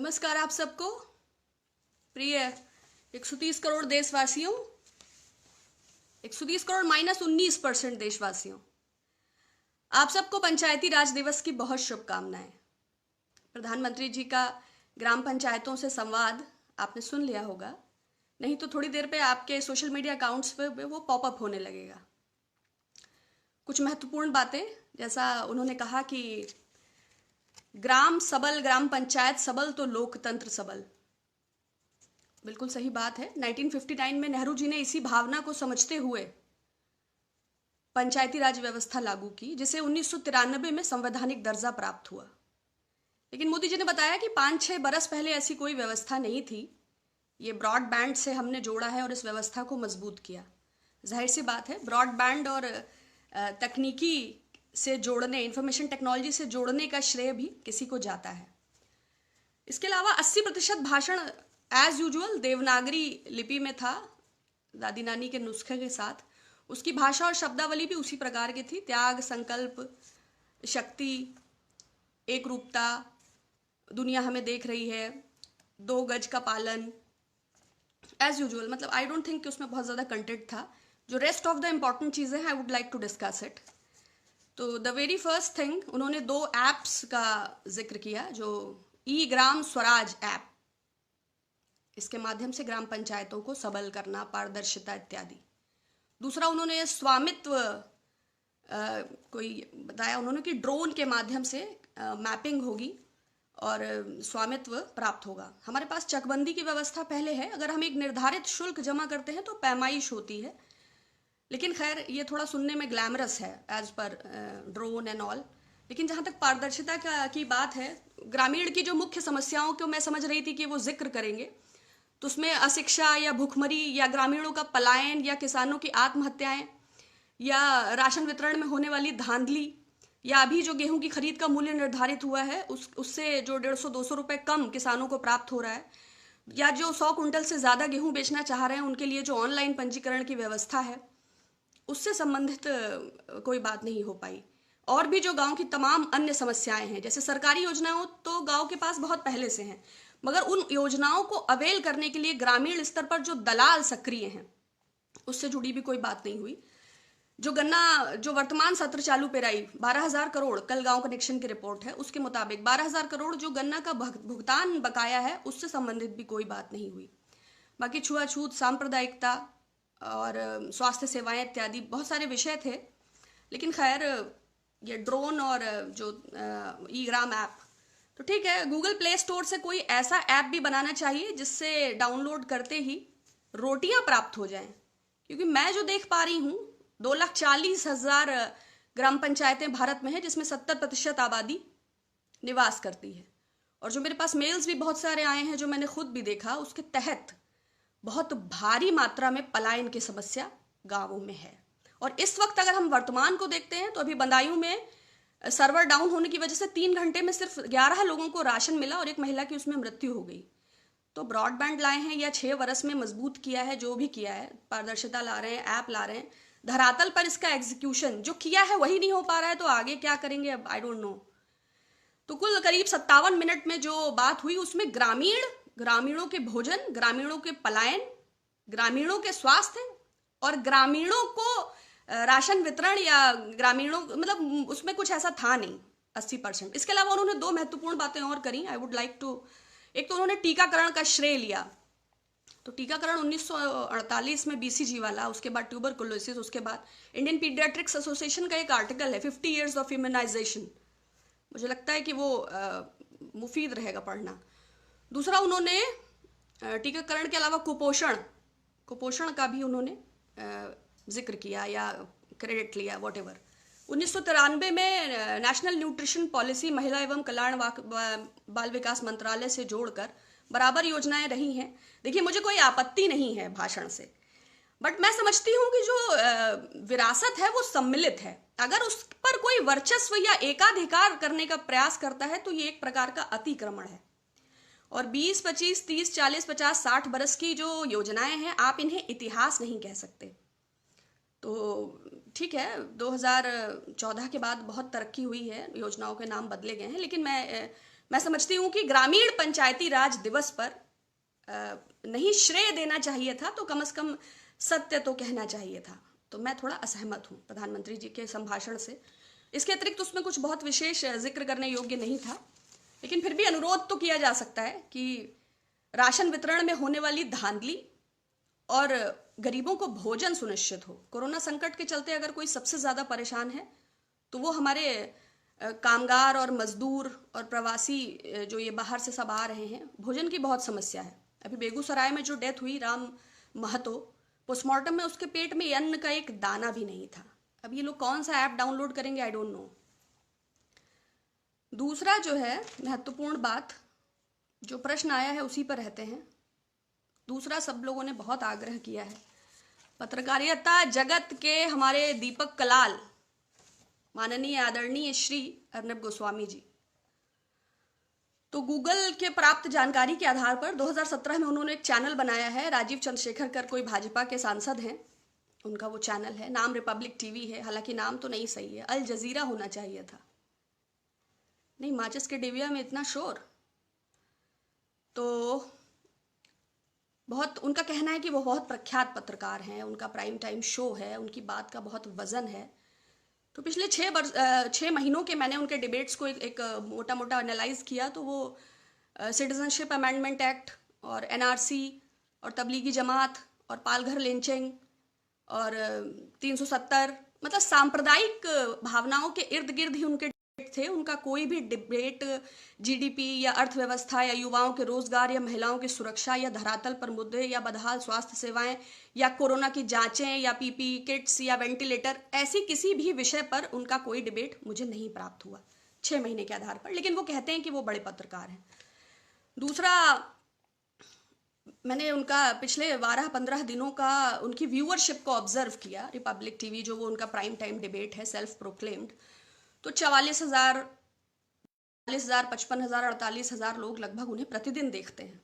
नमस्कार आप सबको। प्रिय 130 करोड़ देशवासियों, 130 करोड़ माइनस 19% देशवासियों, आप सबको पंचायती राज दिवस की बहुत शुभकामनाएं। प्रधानमंत्री जी का ग्राम पंचायतों से संवाद आपने सुन लिया होगा, नहीं तो थोड़ी देर पे आपके सोशल मीडिया अकाउंट्स पे वो पॉपअप होने लगेगा। कुछ महत्वपूर्ण बातें, जैसा उन्होंने कहा कि ग्राम सबल, ग्राम पंचायत सबल तो लोकतंत्र सबल। बिल्कुल सही बात है। 1959 में नेहरू जी ने इसी भावना को समझते हुए पंचायती राज व्यवस्था लागू की, जिसे 1993 में संवैधानिक दर्जा प्राप्त हुआ। लेकिन मोदी जी ने बताया कि 5-6 बरस पहले ऐसी कोई व्यवस्था नहीं थी। ये ब्रॉडबैंड से हमने जोड़ा है और इस व्यवस्था को मजबूत किया। जाहिर सी बात है, ब्रॉडबैंड और तकनीकी से जोड़ने, इंफॉर्मेशन टेक्नोलॉजी से जोड़ने का श्रेय भी किसी को जाता है। इसके अलावा 80% भाषण एज यूजुअल देवनागरी लिपि में था, दादी नानी के नुस्खे के साथ। उसकी भाषा और शब्दावली भी उसी प्रकार की थी। त्याग, संकल्प, शक्ति, एक रूपता, दुनिया हमें देख रही है, 2 गज का पालन, एज यूजुअल। मतलब आई डोंट थिंक कि उसमें बहुत ज़्यादा कंटेंट था। जो रेस्ट ऑफ द इम्पॉर्टेंट चीज़ें हैं, I would like to discuss it. तो द वेरी फर्स्ट थिंग, उन्होंने 2 ऐप्स का जिक्र किया, जो ई ग्राम स्वराज ऐप, इसके माध्यम से ग्राम पंचायतों को सबल करना, पारदर्शिता इत्यादि। दूसरा, उन्होंने स्वामित्व कोई बताया उन्होंने कि ड्रोन के माध्यम से मैपिंग होगी और स्वामित्व प्राप्त होगा। हमारे पास चकबंदी की व्यवस्था पहले है। अगर हम एक निर्धारित शुल्क जमा करते हैं तो पैमाइश होती है, लेकिन खैर ये थोड़ा सुनने में ग्लैमरस है as per drone and all. लेकिन जहाँ तक पारदर्शिता की बात है, ग्रामीण की जो मुख्य समस्याओं को मैं समझ रही थी कि वो जिक्र करेंगे, तो उसमें अशिक्षा या भूखमरी या ग्रामीणों का पलायन या किसानों की आत्महत्याएं या राशन वितरण में होने वाली धांधली, या अभी जो गेहूं की खरीद का मूल्य निर्धारित हुआ है उससे जो 150-200 रुपये कम किसानों को प्राप्त हो रहा है, या जो 100 कुंटल से ज़्यादा गेहूं बेचना चाह रहे हैं उनके लिए जो ऑनलाइन पंजीकरण की व्यवस्था है, उससे संबंधित कोई बात नहीं हो पाई। और भी जो गांव की तमाम अन्य समस्याएं हैं, जैसे सरकारी योजनाओं तो गांव के पास बहुत पहले से हैं, मगर उन योजनाओं को अवेल करने के लिए ग्रामीण स्तर पर जो दलाल सक्रिय हैं, उससे जुड़ी भी कोई बात नहीं हुई। जो वर्तमान सत्र चालू पेराई 12,000 करोड़, कल गांव कनेक्शन की रिपोर्ट है, उसके मुताबिक 12,000 करोड़ जो गन्ना का भुगतान बकाया है, उससे संबंधित भी कोई बात नहीं हुई। बाकी छुआछूत, सांप्रदायिकता और स्वास्थ्य सेवाएं इत्यादि बहुत सारे विषय थे। लेकिन खैर, ये ड्रोन और जो ई ग्राम ऐप, तो ठीक है, गूगल प्ले स्टोर से कोई ऐसा ऐप भी बनाना चाहिए जिससे डाउनलोड करते ही रोटियां प्राप्त हो जाएं। क्योंकि मैं जो देख पा रही हूँ, 2,40,000 ग्राम पंचायतें भारत में हैं, जिसमें 70% आबादी निवास करती है। और जो मेरे पास मेल्स भी बहुत सारे आए हैं, जो मैंने खुद भी देखा, उसके तहत बहुत भारी मात्रा में पलायन की समस्या गांवों में है। और इस वक्त अगर हम वर्तमान को देखते हैं, तो अभी बदायूं में सर्वर डाउन होने की वजह से 3 घंटे में सिर्फ 11 लोगों को राशन मिला और एक महिला की उसमें मृत्यु हो गई। तो ब्रॉडबैंड लाए हैं या 6 वर्ष में मजबूत किया है, जो भी किया है, पारदर्शिता ला रहे हैं, ऐप ला रहे हैं, धरातल पर इसका एग्जीक्यूशन जो किया है वही नहीं हो पा रहा है, तो आगे क्या करेंगे अब आई डोंट नो। तो कुल करीब 57 मिनट में जो बात हुई, उसमें ग्रामीणों के भोजन, ग्रामीणों के पलायन, ग्रामीणों के स्वास्थ्य और ग्रामीणों को राशन वितरण, या ग्रामीणों, मतलब उसमें कुछ ऐसा था नहीं 80%। इसके अलावा उन्होंने 2 महत्वपूर्ण बातें और करी, आई वुड लाइक टू। एक तो उन्होंने टीकाकरण का श्रेय लिया। तो टीकाकरण 1948 में BCG वाला, उसके बाद ट्यूबरकुलोसिस, उसके बाद इंडियन पीडियाट्रिक्स एसोसिएशन का एक आर्टिकल है 50 years ऑफ इम्यूनाइजेशन। मुझे लगता है कि वो मुफीद रहेगा पढ़ना। दूसरा, उन्होंने टीकाकरण के अलावा कुपोषण का भी उन्होंने जिक्र किया या क्रेडिट लिया, वॉटेवर। 1993 में नेशनल न्यूट्रिशन पॉलिसी महिला एवं कल्याण बाल विकास मंत्रालय से जोड़कर बराबर योजनाएं रही हैं। देखिए, मुझे कोई आपत्ति नहीं है भाषण से, बट मैं समझती हूँ कि जो विरासत है वो सम्मिलित है। अगर उस पर कोई वर्चस्व या एकाधिकार करने का प्रयास करता है तो ये एक प्रकार का अतिक्रमण है। और 20, 25, 30, 40, 50, 60 बरस की जो योजनाएं हैं, आप इन्हें इतिहास नहीं कह सकते। तो ठीक है, 2014 के बाद बहुत तरक्की हुई है, योजनाओं के नाम बदले गए हैं, लेकिन मैं मैं समझती हूँ कि ग्रामीण पंचायती राज दिवस पर नहीं श्रेय देना चाहिए था, तो कम से कम सत्य तो कहना चाहिए था। तो मैं थोड़ा असहमत हूँ प्रधानमंत्री जी के संभाषण से। इसके अतिरिक्त उसमें कुछ बहुत विशेष जिक्र करने योग्य नहीं था, लेकिन फिर भी अनुरोध तो किया जा सकता है कि राशन वितरण में होने वाली धांधली और गरीबों को भोजन सुनिश्चित हो। कोरोना संकट के चलते अगर कोई सबसे ज़्यादा परेशान है तो वो हमारे कामगार और मजदूर और प्रवासी जो ये बाहर से सब आ रहे हैं। भोजन की बहुत समस्या है। अभी बेगूसराय में जो डेथ हुई राम महतो, पोस्टमार्टम में उसके पेट में अन्न का एक दाना भी नहीं था। अब ये लोग कौन सा ऐप डाउनलोड करेंगे, आई डोंट नो। दूसरा जो है महत्वपूर्ण बात, जो प्रश्न आया है उसी पर रहते हैं। दूसरा, सब लोगों ने बहुत आग्रह किया है, पत्रकारिता जगत के हमारे दीपक कलाल, माननीय आदरणीय श्री अर्नब गोस्वामी जी, तो गूगल के प्राप्त जानकारी के आधार पर 2017 में उन्होंने एक चैनल बनाया है। राजीव चंद्रशेखर कर कोई भाजपा के सांसद हैं, उनका वो चैनल है, नाम रिपब्लिक टीवी है। हालांकि नाम तो नहीं सही है, अल जजीरा होना चाहिए था। नहीं, माचिस के डिबिया में इतना शोर। तो बहुत उनका कहना है कि वो बहुत प्रख्यात पत्रकार हैं, उनका प्राइम टाइम शो है, उनकी बात का बहुत वजन है। तो पिछले 6 महीनों के मैंने उनके डिबेट्स को एक मोटा मोटा एनालाइज किया। तो वो सिटीजनशिप अमेंडमेंट एक्ट और एनआरसी और तबलीगी जमात और पालघर लिंचिंग और 370, मतलब सांप्रदायिक भावनाओं के इर्द गिर्द ही उनके थे। उनका कोई भी डिबेट जीडीपी या अर्थव्यवस्था या युवाओं के रोजगार या महिलाओं की सुरक्षा या धरातल पर मुद्दे या बदहाल स्वास्थ्य सेवाएं या कोरोना की जांचें या पीपीई किट्स या वेंटिलेटर, ऐसी किसी भी विषय पर उनका कोई डिबेट मुझे नहीं प्राप्त हुआ 6 महीने के आधार पर। लेकिन वो कहते हैं कि वो बड़े पत्रकार हैं। दूसरा, मैंने उनका पिछले 12-15 दिनों का उनकी व्यूअरशिप को ऑब्जर्व किया। रिपब्लिक टीवी जो वो उनका प्राइम टाइम डिबेट है, सेल्फ प्रोक्लेम्ड, तो 44,000, 55,000, 48,000 लोग लगभग उन्हें प्रतिदिन देखते हैं।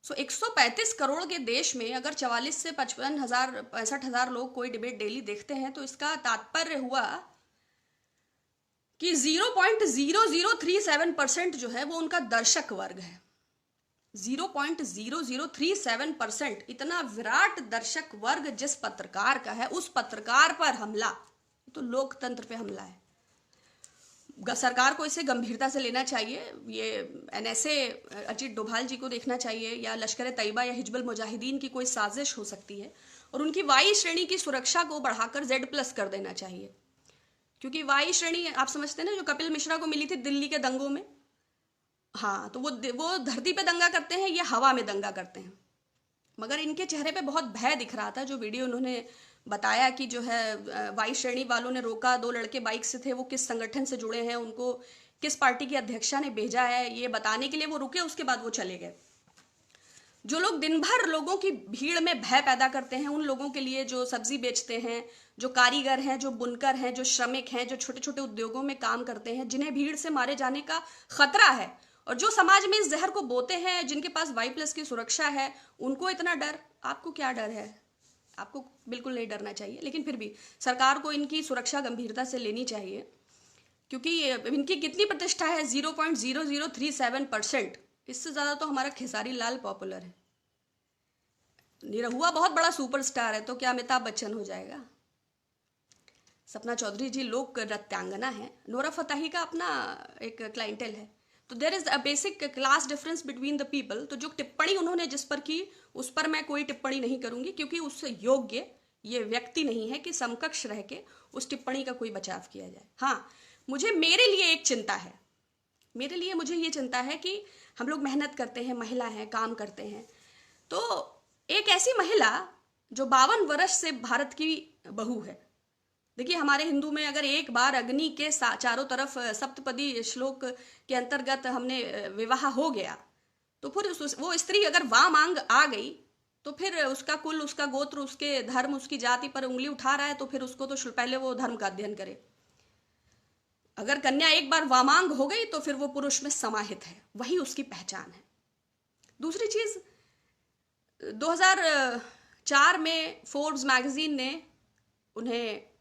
सो 135 करोड़ के देश में अगर 44 से 55,000, 65,000 लोग कोई डिबेट डेली देखते हैं, तो इसका तात्पर्य हुआ कि 0.0037% जो है वो उनका दर्शक वर्ग है। 0.0037%, इतना विराट दर्शक वर्ग जिस पत्रकार का है, उस पत्रकार पर हमला, तो लोकतंत्र पे हमला है। सरकार को इसे गंभीरता से लेना चाहिए। ये एनएसए अजीत डोभाल जी को देखना चाहिए, या लश्कर तैयबा या हिजबुल मुजाहिदीन की कोई साजिश हो सकती है, और उनकी वाई श्रेणी की सुरक्षा को बढ़ाकर Z+ कर देना चाहिए। क्योंकि वाई श्रेणी आप समझते हैं ना, जो कपिल मिश्रा को मिली थी दिल्ली के दंगों में, हाँ, तो वो धरती पे दंगा करते हैं, ये हवा में दंगा करते हैं। मगर इनके चेहरे पे बहुत भय दिख रहा था। जो वीडियो उन्होंने बताया कि जो है वाई श्रेणी वालों ने रोका, 2 लड़के बाइक से थे, वो किस संगठन से जुड़े हैं, उनको किस पार्टी की अध्यक्षा ने भेजा है, ये बताने के लिए वो रुके, उसके बाद वो चले गए। जो लोग दिन भर लोगों की भीड़ में भय पैदा करते हैं, उन लोगों के लिए जो सब्जी बेचते हैं, जो कारीगर हैं, जो बुनकर हैं, जो श्रमिक हैं, जो छोटे छोटे उद्योगों में काम करते हैं, जिन्हें भीड़ से मारे जाने का खतरा है, और जो समाज में इस जहर को बोते हैं, जिनके पास Y+ की सुरक्षा है, उनको इतना डर। आपको क्या डर है? आपको बिल्कुल नहीं डरना चाहिए। लेकिन फिर भी सरकार को इनकी सुरक्षा गंभीरता से लेनी चाहिए, क्योंकि इनकी कितनी प्रतिष्ठा है? 0.0037%। इससे ज़्यादा तो हमारा खेसारी लाल पॉपुलर है। निरहुआ बहुत बड़ा सुपरस्टार है, तो क्या अमिताभ बच्चन हो जाएगा? सपना चौधरी जी लोक नृत्यांगना है। नोरा फतेही का अपना एक क्लाइंटेल है। तो there is a basic class difference between the people. तो जो टिप्पणी उन्होंने जिस पर की, उस पर मैं कोई टिप्पणी नहीं करूंगी, क्योंकि उससे योग्य ये व्यक्ति नहीं है कि समकक्ष रह के उस टिप्पणी का कोई बचाव किया जाए। हाँ, मेरे लिए एक चिंता है। मुझे ये चिंता है कि हम लोग मेहनत करते हैं, महिला हैं, काम करते हैं, तो एक ऐसी महिला जो 52 वर्ष से भारत की बहू है। देखिए, हमारे हिंदू में अगर एक बार अग्नि के चारों तरफ सप्तपदी श्लोक के अंतर्गत हमने विवाह हो गया, तो फिर वो स्त्री अगर वामांग आ गई, तो फिर उसका कुल, उसका गोत्र, उसके धर्म, उसकी जाति पर उंगली उठा रहा है, तो फिर उसको तो पहले वो धर्म का अध्ययन करे। अगर कन्या एक बार वामांग हो गई, तो फिर वो पुरुष में समाहित है, वही उसकी पहचान है। दूसरी चीज, 2004 में फोर्ब्स मैगजीन ने उन्हें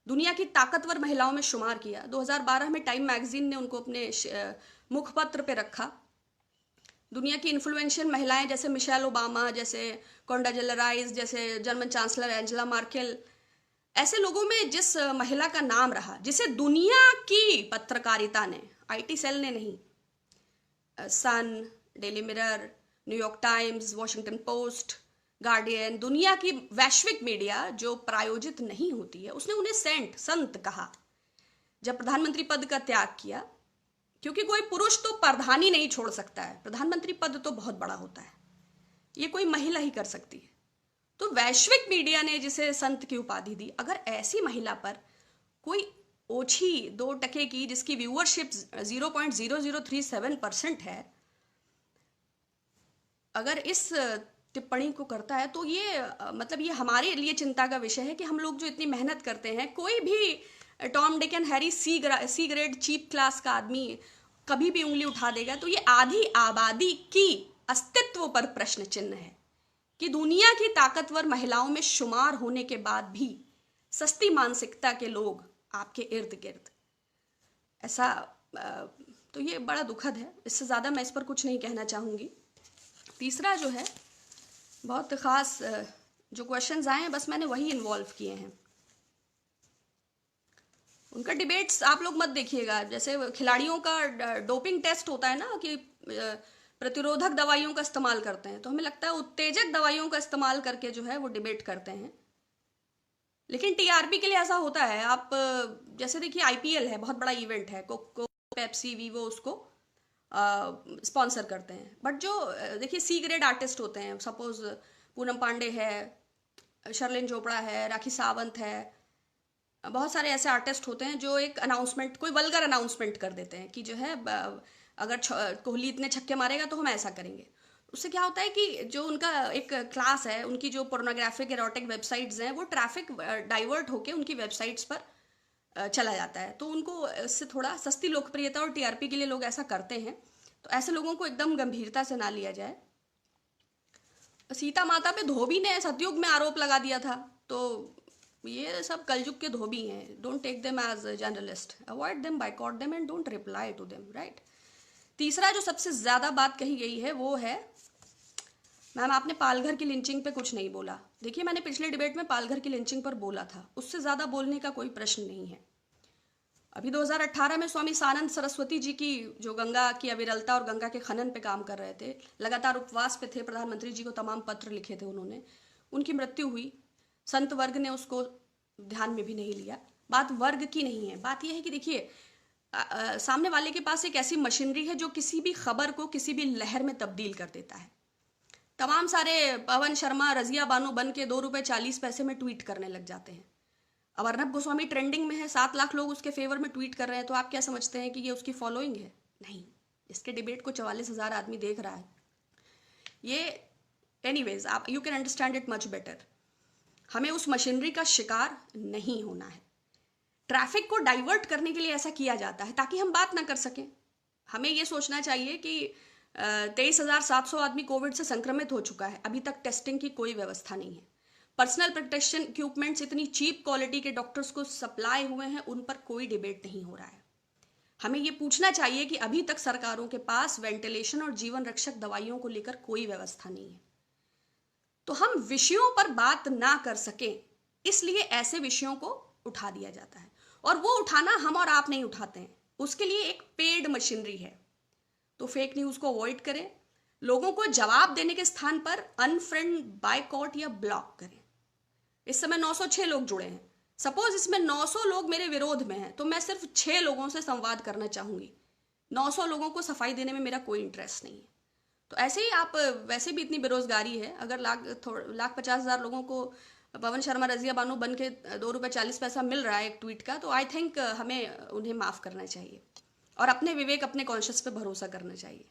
दुनिया की ताकतवर महिलाओं में शुमार किया। 2012 में टाइम मैगजीन ने उनको अपने मुखपत्र पे रखा। दुनिया की इन्फ्लुएंशियल महिलाएं जैसे मिशेल ओबामा, जैसे कोंडाजेला राइस, जैसे जर्मन चांसलर एंजेला मार्केल, ऐसे लोगों में जिस महिला का नाम रहा, जिसे दुनिया की पत्रकारिता ने, आईटी सेल ने नहीं, Sun, Daily Mirror, New York Times, Washington Post, Guardian, दुनिया की वैश्विक मीडिया जो प्रायोजित नहीं होती है, उसने उन्हें संत कहा जब प्रधानमंत्री पद का त्याग किया। क्योंकि कोई पुरुष तो प्रधानी नहीं छोड़ सकता है, प्रधानमंत्री पद तो बहुत बड़ा होता है, ये कोई महिला ही कर सकती है। तो वैश्विक मीडिया ने जिसे संत की उपाधि दी, अगर ऐसी महिला पर कोई ओछी 2% की, जिसकी व्यूअरशिप 0.0037% है, अगर इस टिप्पणी को करता है, तो ये मतलब ये हमारे लिए चिंता का विषय है कि हम लोग जो इतनी मेहनत करते हैं, कोई भी Tom Dick and Harry C grade cheap class का आदमी कभी भी उंगली उठा देगा तो ये आधी आबादी की अस्तित्व पर प्रश्न चिन्ह है कि दुनिया की ताकतवर महिलाओं में शुमार होने के बाद भी सस्ती मानसिकता के लोग आपके इर्द गिर्द, ऐसा तो ये बड़ा दुखद है। इससे ज़्यादा मैं इस पर कुछ नहीं कहना चाहूँगी। तीसरा जो है, बहुत ख़ास जो क्वेश्चंस आए हैं, बस मैंने वही इन्वॉल्व किए हैं। उनका डिबेट्स आप लोग मत देखिएगा। जैसे खिलाड़ियों का डोपिंग टेस्ट होता है ना, कि प्रतिरोधक दवाइयों का इस्तेमाल करते हैं, तो हमें लगता है उत्तेजक दवाइयों का इस्तेमाल करके जो है वो डिबेट करते हैं। लेकिन टीआरपी के लिए ऐसा होता है। आप जैसे देखिए आईपीएल है, बहुत बड़ा इवेंट है, कोको, पेप्सी, वीवो उसको स्पॉन्सर करते हैं। बट जो देखिए सी ग्रेड आर्टिस्ट होते हैं, सपोज पूनम पांडे है, शर्लिन चोपड़ा है, राखी सावंत है, बहुत सारे ऐसे आर्टिस्ट होते हैं जो एक अनाउंसमेंट, कोई वल्गर अनाउंसमेंट कर देते हैं कि जो है अगर कोहली इतने छक्के मारेगा तो हम ऐसा करेंगे। उससे क्या होता है कि जो उनका एक क्लास है, उनकी जो पोर्नोग्राफिक एरोटिक वेबसाइट्स हैं, वो ट्रैफिक डाइवर्ट होके उनकी वेबसाइट्स पर चला जाता है। तो उनको इससे थोड़ा सस्ती लोकप्रियता और टीआरपी के लिए लोग ऐसा करते हैं। तो ऐसे लोगों को एकदम गंभीरता से ना लिया जाए। सीता माता पे धोबी ने सतयुग में आरोप लगा दिया था, तो ये सब कलयुग के धोबी हैं। Don't take them as journalist, avoid them, boycott them and don't reply to them, right. तीसरा जो सबसे ज्यादा बात कही गई है वो है, मैम आपने पालघर की लिंचिंग पे कुछ नहीं बोला। देखिए मैंने पिछले डिबेट में पालघर की लिंचिंग पर बोला था, उससे ज्यादा बोलने का कोई प्रश्न नहीं है। अभी 2018 में स्वामी सानंद सरस्वती जी की जो गंगा की अविरलता और गंगा के खनन पे काम कर रहे थे, लगातार उपवास पे थे, प्रधानमंत्री जी को तमाम पत्र लिखे थे उन्होंने, उनकी मृत्यु हुई। संत वर्ग ने उसको ध्यान में भी नहीं लिया। बात वर्ग की नहीं है, बात यह है कि देखिए सामने वाले के पास एक ऐसी मशीनरी है जो किसी भी खबर को किसी भी लहर में तब्दील कर देता है। तमाम सारे पवन शर्मा, रजिया बानो बन के 2 रुपए 40 पैसे में ट्वीट करने लग जाते हैं। अब अर्नब गोस्वामी ट्रेंडिंग में है, 7 लाख लोग उसके फेवर में ट्वीट कर रहे हैं, तो आप क्या समझते हैं कि ये उसकी फॉलोइंग है? नहीं, इसके डिबेट को 44,000 आदमी देख रहा है। ये एनीवेज, आप you can understand it much better. हमें उस मशीनरी का शिकार नहीं होना है। ट्रैफिक को डाइवर्ट करने के लिए ऐसा किया जाता है ताकि हम बात ना कर सकें। हमें ये सोचना चाहिए कि 23,700 आदमी कोविड से संक्रमित हो चुका है, अभी तक टेस्टिंग की कोई व्यवस्था नहीं है। पर्सनल प्रोटेक्शन इक्विपमेंट्स इतनी चीप क्वालिटी के डॉक्टर्स को सप्लाई हुए हैं, उन पर कोई डिबेट नहीं हो रहा है। हमें ये पूछना चाहिए कि अभी तक सरकारों के पास वेंटिलेशन और जीवन रक्षक दवाइयों को लेकर कोई व्यवस्था नहीं है। तो हम विषयों पर बात ना कर सकें, इसलिए ऐसे विषयों को उठा दिया जाता है। और वो उठाना हम और आप नहीं उठाते हैं, उसके लिए एक पेड मशीनरी है। तो फेक न्यूज को अवॉइड करें, लोगों को जवाब देने के स्थान पर अनफ्रेंड, बायकॉट या ब्लॉक करें। इस समय 906 लोग जुड़े हैं। सपोज इसमें 900 लोग मेरे विरोध में हैं, तो मैं सिर्फ 6 लोगों से संवाद करना चाहूंगी। 900 लोगों को सफाई देने में मेरा कोई इंटरेस्ट नहीं है। तो ऐसे ही आप, वैसे भी इतनी बेरोजगारी है, अगर लाख 50,000 लोगों को पवन शर्मा, रजिया बानो बन के 2 रुपए 40 पैसा मिल रहा है एक ट्वीट का, तो आई थिंक हमें उन्हें माफ करना चाहिए और अपने विवेक, अपने कॉन्शियस पे भरोसा करना चाहिए।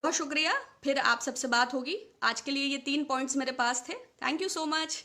बहुत शुक्रिया, फिर आप सबसे बात होगी। आज के लिए ये 3 पॉइंट्स मेरे पास थे। Thank you so much.